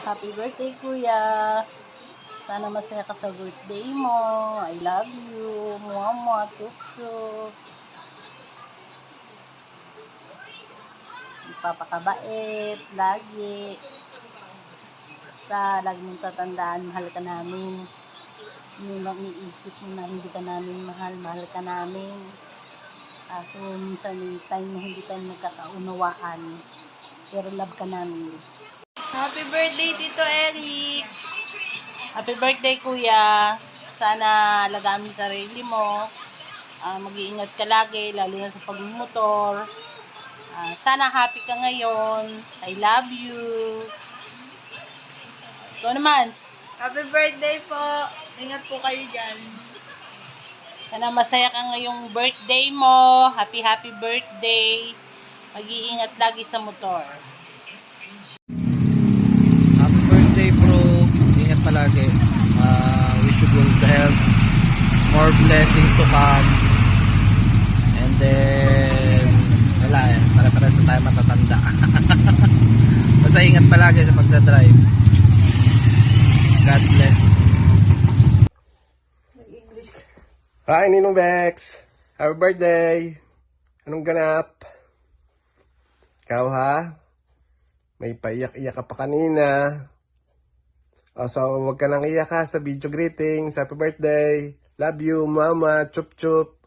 Happy birthday, Kuya. Sana masaya ka sa birthday mo. I love you. Mua, tuk-tuk. Papakabait, lagi. Basta, lagi mong tatandaan, mahal ka namin. Hindi lang iisip mo na hindi ka namin mahal, mahal ka namin. So, minsan may time na hindi tayo nagkakaunawaan. Pero love ka namin. Happy birthday, Tito Eric! Happy birthday, Kuya. Sana alagaan mo sarili mo. Mag-iingat ka lagi, lalo na sa pagmumotor. Sana happy ka ngayon. I love you. Ito naman. Happy birthday po! Ingat po kayo dyan. Sana masaya ka ngayong birthday mo. Happy birthday. Mag-iingat lagi sa motor. Happy birthday bro. Ingat palagi. Wish you good health. More blessings to come. And then wala para sa tayo matatanda. Basta ingat palagi sa pagdadrive. God bless. Hi, Ninong Bex! Happy birthday! Anong ganap? Ikaw ha? May paiyak-iyak ka pa kanina. So, huwag ka nang iyak ha sa video greetings. Happy birthday! Love you, mama! Chup chup!